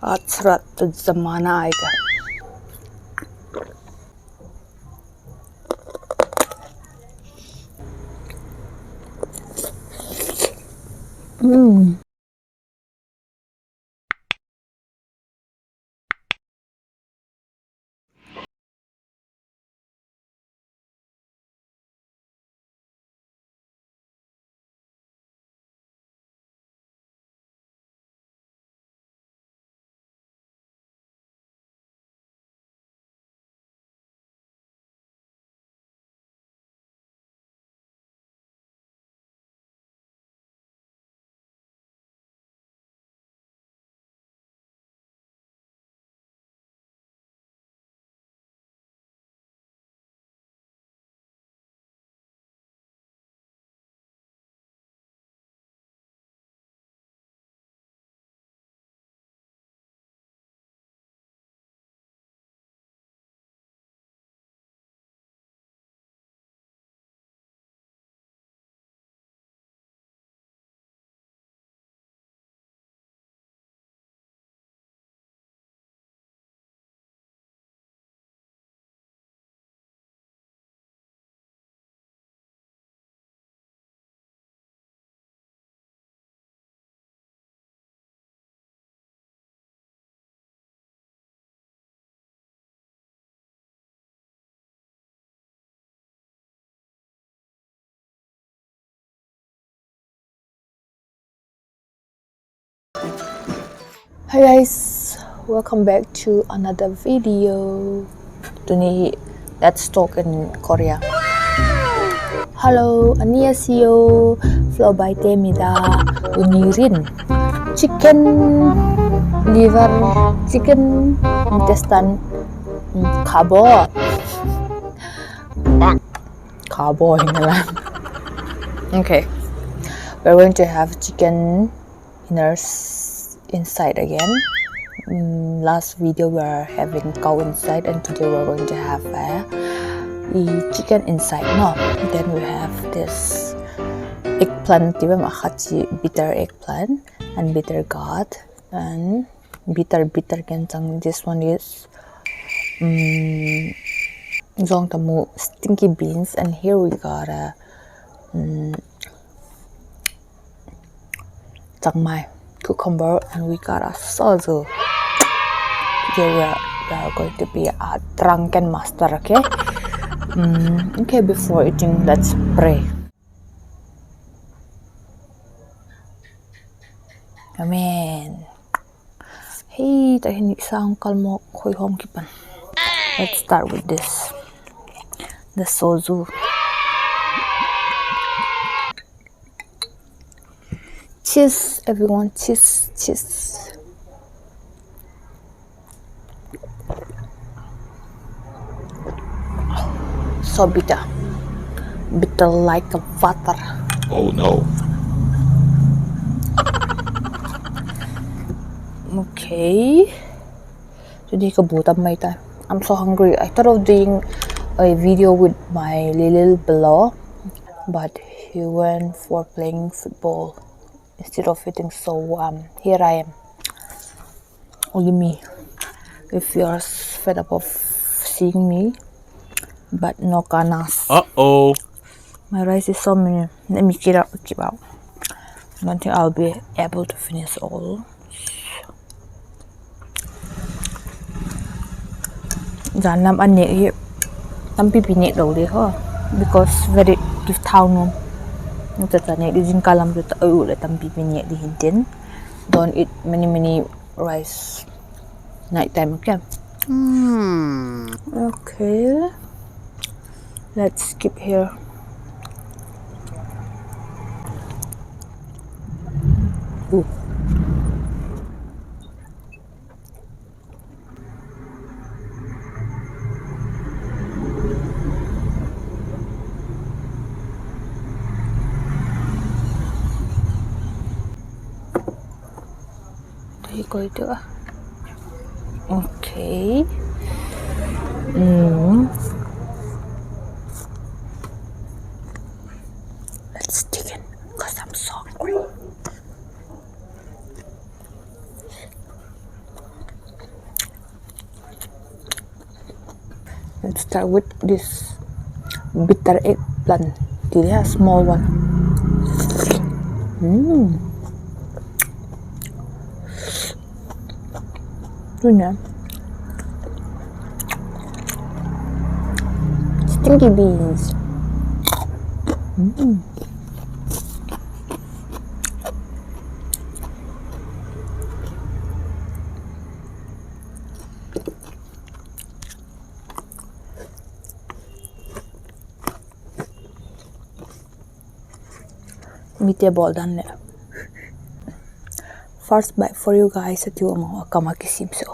Atrat zamana aega. Hi guys, welcome back to another video. Today, let's talk in Korea. Hello, 안녕하세요. Flow Baite입니다. 오늘은 chicken liver, chicken intestine carbo. Carbo Okay, we're going to have chicken inners inside again. Last video we are having cow inside, and today we're going to have chicken inside. No, then we have this eggplant, bitter eggplant and bitter gourd and bitter gensang. This one is stinky beans, and here we got 장말, cucumber, and we got a soju. Today we are going to be a drunken master, okay? Okay, before eating, let's pray. Amen. Hey, tahini sang kalmo khoi hom kipan. Let's start with this. The soju. Cheese, everyone, cheese. So bitter like a water. Oh no. Okay. Today kabutan may time. I'm so hungry. I thought of doing a video with my little below, but he went for playing football instead of eating, so here I am. Only me. If you're fed up of seeing me, but no canas. Uh-oh. My rice is so many. Let me keep out. I don't think I'll be able to finish all. Janam ane tampi pinik daw di ho, because very give town no. Yung tatane di jing kalam do ta ulit tampi pinik di hintin. Don't eat many rice night time, okay? Okay. Let's skip here. Ooh. Okay. Let's dig in, because I'm so hungry. Let's start with this bitter eggplant. This is a small one. Yun na. Stinky beans. Meatball done there. First bite for you guys at yung mga kamakisim so.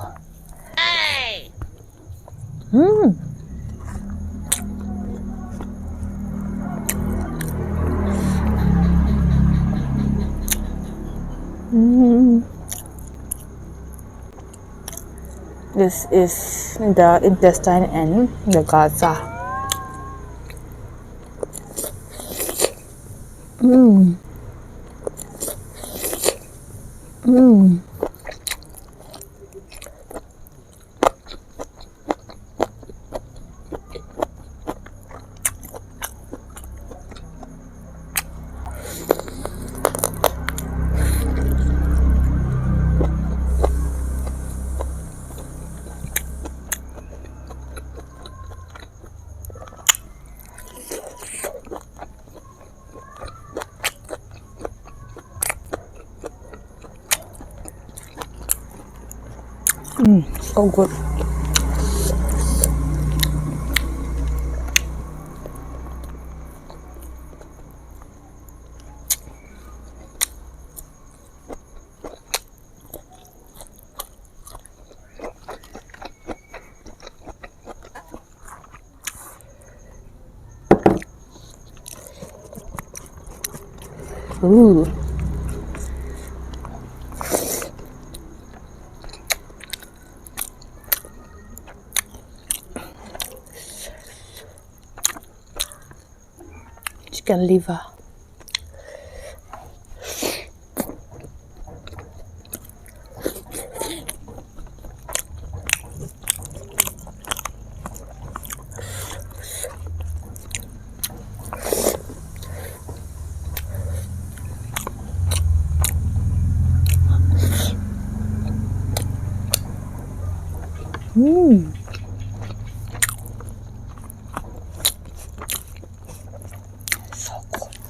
This is the intestine and the gizzard. So good. Ooh. Chicken liver. So good.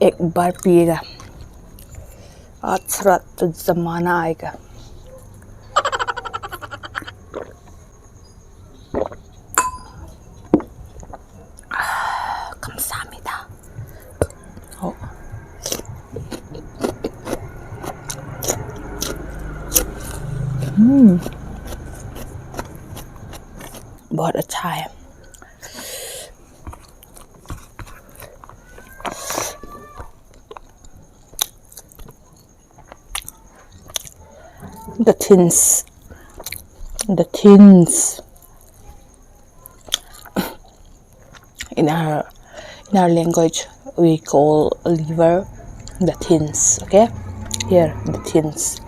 एक बार पिएगा आज रात तो जमाना आएगा. 감사합니다. बहुत अच्छा है. the tins. The tins. In our language, we call liver the tins. Okay, here the tins.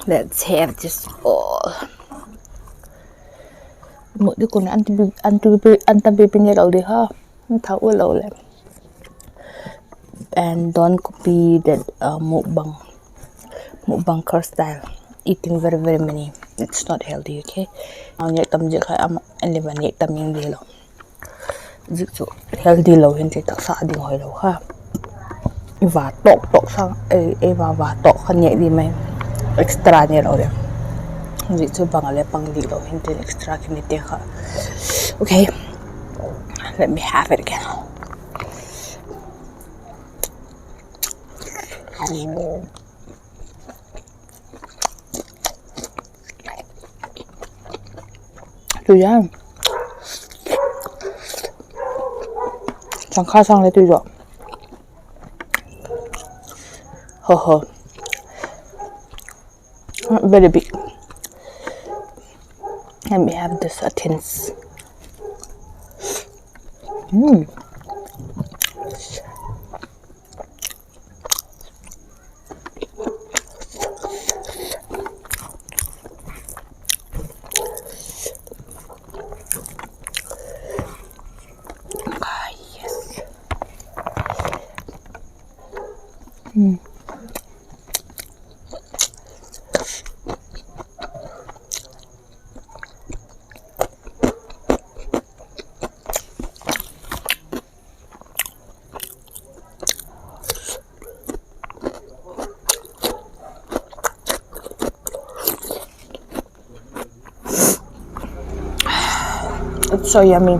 Let's have this all. Một đứa con ăn tầm bì nhẹ đầu đi ha, tháo ở lâu lắm. And don't copy that mukbang style. Eating very many. It's not healthy, okay? Ang nhẹ tầm dễ khai anh lên nhẹ tầm những gì lâu. Dễ chỗ healthy lâu hiện tại tác xã đi hỏi lâu ha. Và tọt sang và tọt khăn nhẹ đi mày. Extra nhẹ lâu đấy. Dễ chỗ bằng lại bằng đi lâu hiện tại extra cái này ha. Okay. Let me have it again. Tùy ra chẳng khá sang lấy tùy rồi very big. Let me have this tins. It's so yummy.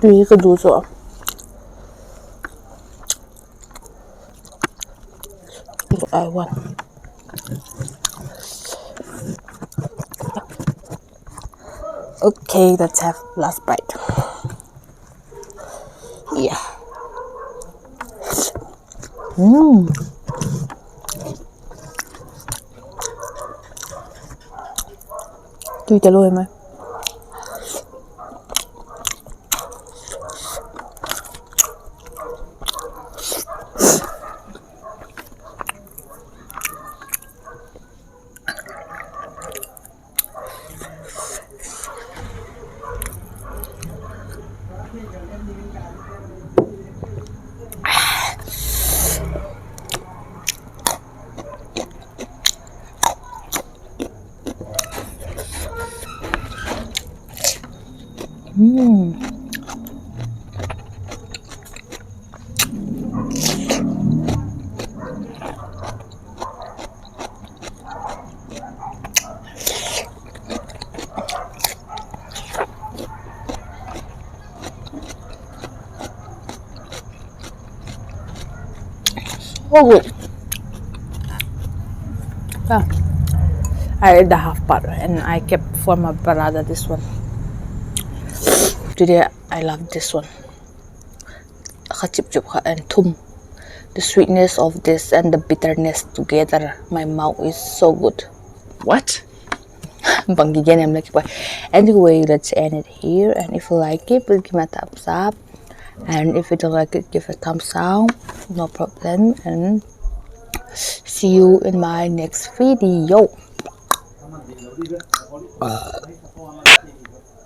Tùy cái đủ rồi. I want. Okay, let's have last bite. Yeah. Tùy tao luôn mày. So good. I ate the half part and I kept for my brother this one. Today I love this one. And thum. The sweetness of this and the bitterness together. My mouth is so good. What? Anyway, let's end it here. And if you like it, please give me a thumbs up. And if you don't like it, give a thumbs down. No problem. And see you in my next video.